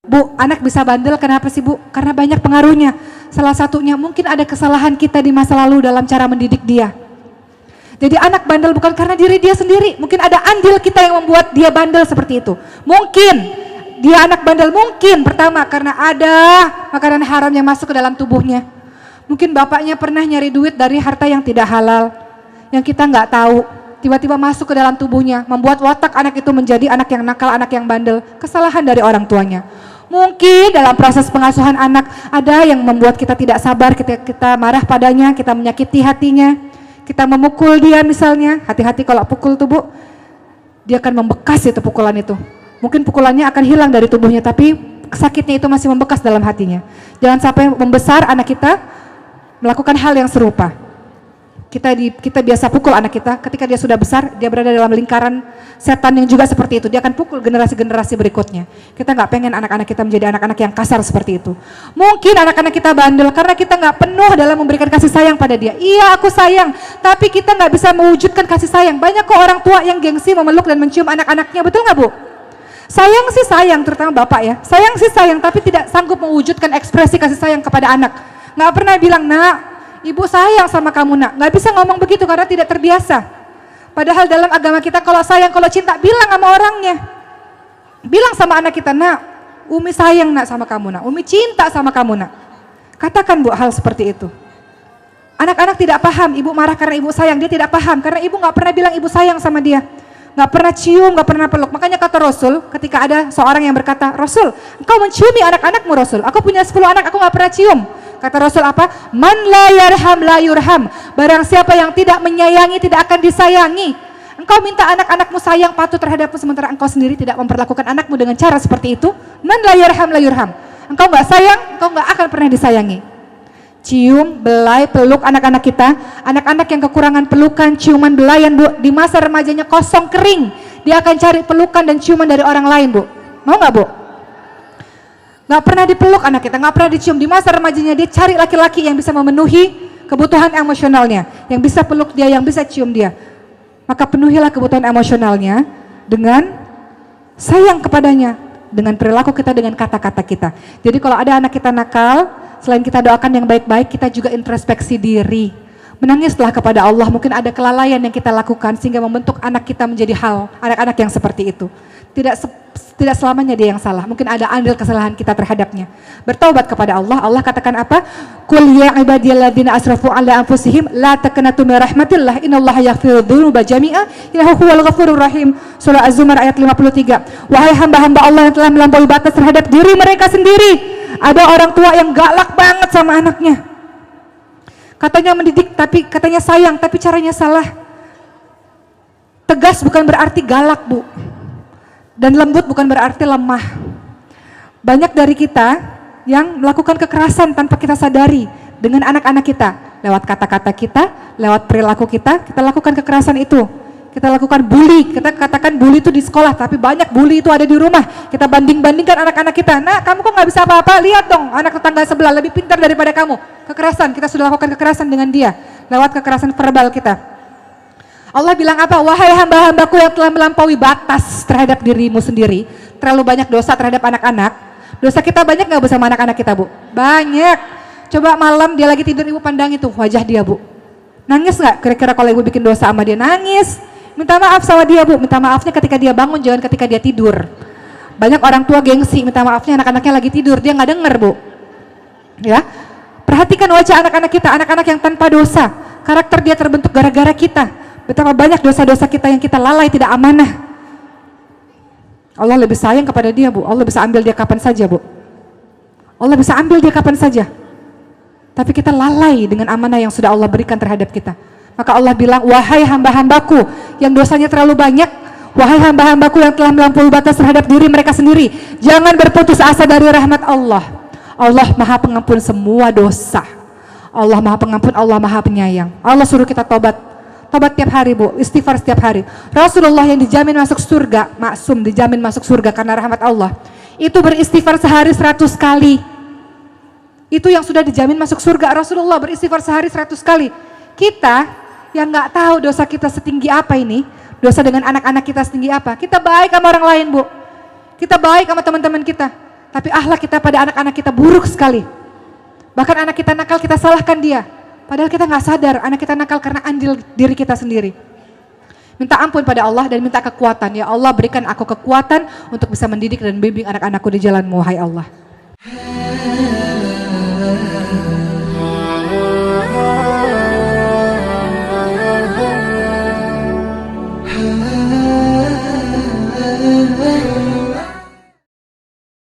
Bu, anak bisa bandel kenapa sih Bu? Karena banyak pengaruhnya. Salah satunya mungkin ada kesalahan kita di masa lalu dalam cara mendidik dia. Jadi anak bandel bukan karena diri dia sendiri, mungkin ada andil kita yang membuat dia bandel seperti itu. Mungkin dia anak bandel, mungkin pertama karena ada makanan haram yang masuk ke dalam tubuhnya. Mungkin bapaknya pernah nyari duit dari harta yang tidak halal, yang kita nggak tahu, tiba-tiba masuk ke dalam tubuhnya, membuat watak anak itu menjadi anak yang nakal, anak yang bandel. Kesalahan dari orang tuanya. Mungkin dalam proses pengasuhan anak ada yang membuat kita tidak sabar, kita marah padanya, kita menyakiti hatinya, kita memukul dia misalnya. Hati-hati kalau pukul tuh Bu, dia akan membekas itu pukulan itu. Mungkin pukulannya akan hilang dari tubuhnya, tapi sakitnya itu masih membekas dalam hatinya. Jangan sampai membesar anak kita melakukan hal yang serupa. Kita biasa pukul anak kita, ketika dia sudah besar, dia berada dalam lingkaran setan yang juga seperti itu. Dia akan pukul generasi-generasi berikutnya. Kita nggak pengen anak-anak kita menjadi anak-anak yang kasar seperti itu. Mungkin anak-anak kita bandel karena kita nggak penuh dalam memberikan kasih sayang pada dia. Iya, aku sayang, tapi kita nggak bisa mewujudkan kasih sayang. Banyak kok orang tua yang gengsi memeluk dan mencium anak-anaknya, betul nggak Bu? Sayang sih sayang, terutama bapak ya. Sayang sih sayang, tapi tidak sanggup mewujudkan ekspresi kasih sayang kepada anak. Nggak pernah bilang, nak, ibu sayang sama kamu nak. Nggak bisa ngomong begitu karena tidak terbiasa. Padahal dalam agama kita kalau sayang, kalau cinta, bilang sama orangnya. Bilang sama anak kita, nak, Umi sayang nak sama kamu nak. Umi cinta sama kamu nak. Katakan Bu hal seperti itu. Anak-anak tidak paham, ibu marah karena ibu sayang. Dia tidak paham karena ibu nggak pernah bilang ibu sayang sama dia. Nggak pernah cium, nggak pernah peluk. Makanya kata Rasul, ketika ada seorang yang berkata, Rasul, engkau menciumi anak-anakmu Rasul. Aku punya 10 anak, aku nggak pernah cium. Kata Rasul apa? Man la yarham la yurham. Barang siapa yang tidak menyayangi tidak akan disayangi. Engkau minta anak-anakmu sayang patuh terhadapmu sementara engkau sendiri tidak memperlakukan anakmu dengan cara seperti itu. Man la yarham la yurham. Engkau nggak sayang, engkau nggak akan pernah disayangi. Cium, belai, peluk anak-anak kita. Anak-anak yang kekurangan pelukan, ciuman, belayan Bu, di masa remajanya kosong kering, dia akan cari pelukan dan ciuman dari orang lain Bu. Mau nggak Bu? Nggak pernah dipeluk anak kita, nggak pernah dicium. Di masa remajanya dia cari laki-laki yang bisa memenuhi kebutuhan emosionalnya, yang bisa peluk dia, yang bisa cium dia. Maka penuhilah kebutuhan emosionalnya dengan sayang kepadanya, dengan perilaku kita, dengan kata-kata kita. Jadi kalau ada anak kita nakal, selain kita doakan yang baik-baik, kita juga introspeksi diri. Menangislah kepada Allah, mungkin ada kelalaian yang kita lakukan sehingga membentuk anak kita menjadi anak-anak yang seperti itu. Tidak selamanya dia yang salah, mungkin ada andil kesalahan kita terhadapnya. Bertaubat kepada Allah. Allah katakan apa? Qul ya ibadiyalladzina asrafu ala anfusihim la taqnatu min rahmatillah innallaha yaghfiru dzunuba jami'a innahu huwal ghafurur rahim. Surah Az-Zumar ayat 53. Wahai hamba-hamba Allah yang telah melampaui batas terhadap diri mereka sendiri. Ada orang tua yang galak banget sama anaknya. Katanya mendidik, tapi katanya sayang, tapi caranya salah. Tegas bukan berarti galak Bu. Dan lembut bukan berarti lemah. Banyak dari kita yang melakukan kekerasan tanpa kita sadari dengan anak-anak kita. Lewat kata-kata kita, lewat perilaku kita lakukan kekerasan itu. Kita lakukan bully, kita katakan bully itu di sekolah, tapi banyak bully itu ada di rumah. Kita banding-bandingkan anak-anak kita. Nah, kamu kok nggak bisa apa-apa? Lihat dong, anak tetangga sebelah lebih pintar daripada kamu. Kekerasan, kita sudah lakukan kekerasan dengan dia lewat kekerasan verbal kita. Allah bilang apa? Wahai hamba-hambaku yang telah melampaui batas terhadap dirimu sendiri, terlalu banyak dosa terhadap anak-anak. Dosa kita banyak nggak bersama anak-anak kita Bu? Banyak. Coba malam dia lagi tidur, ibu pandang itu wajah dia Bu. Nangis nggak? Kira-kira kalau ibu bikin dosa sama dia? Nangis. Minta maaf sama dia Bu. Minta maafnya ketika dia bangun, jangan ketika dia tidur. Banyak orang tua gengsi, minta maafnya anak-anaknya lagi tidur, dia nggak denger Bu. Ya, perhatikan wajah anak-anak kita, anak-anak yang tanpa dosa. Karakter dia terbentuk gara-gara kita. Betapa banyak dosa-dosa kita yang kita lalai, tidak amanah. Allah lebih sayang kepada dia Bu. Allah bisa ambil dia kapan saja Bu. Allah bisa ambil dia kapan saja. Tapi kita lalai dengan amanah yang sudah Allah berikan terhadap kita. Maka Allah bilang, wahai hamba-hambaku yang dosanya terlalu banyak, wahai hamba-hambaku yang telah melampaui batas terhadap diri mereka sendiri, jangan berputus asa dari rahmat Allah. Allah Maha Pengampun semua dosa. Allah Maha Pengampun, Allah Maha Penyayang. Allah suruh kita tobat. Tobat tiap hari Bu, istighfar setiap hari. Rasulullah yang dijamin masuk surga, maksum dijamin masuk surga karena rahmat Allah, itu beristighfar sehari 100 kali. Itu yang sudah dijamin masuk surga. Rasulullah beristighfar sehari 100 kali. Kita yang nggak tahu dosa kita setinggi apa ini, dosa dengan anak-anak kita setinggi apa. Kita baik sama orang lain Bu, kita baik sama teman-teman kita, Tapi akhlak kita pada anak-anak kita buruk sekali. Bahkan anak kita nakal, kita salahkan dia. Padahal kita nggak sadar anak kita nakal karena andil diri kita sendiri. Minta ampun pada Allah dan minta kekuatan. Ya Allah, berikan aku kekuatan untuk bisa mendidik dan bimbing anak-anakku di jalan-Mu, wahai Allah.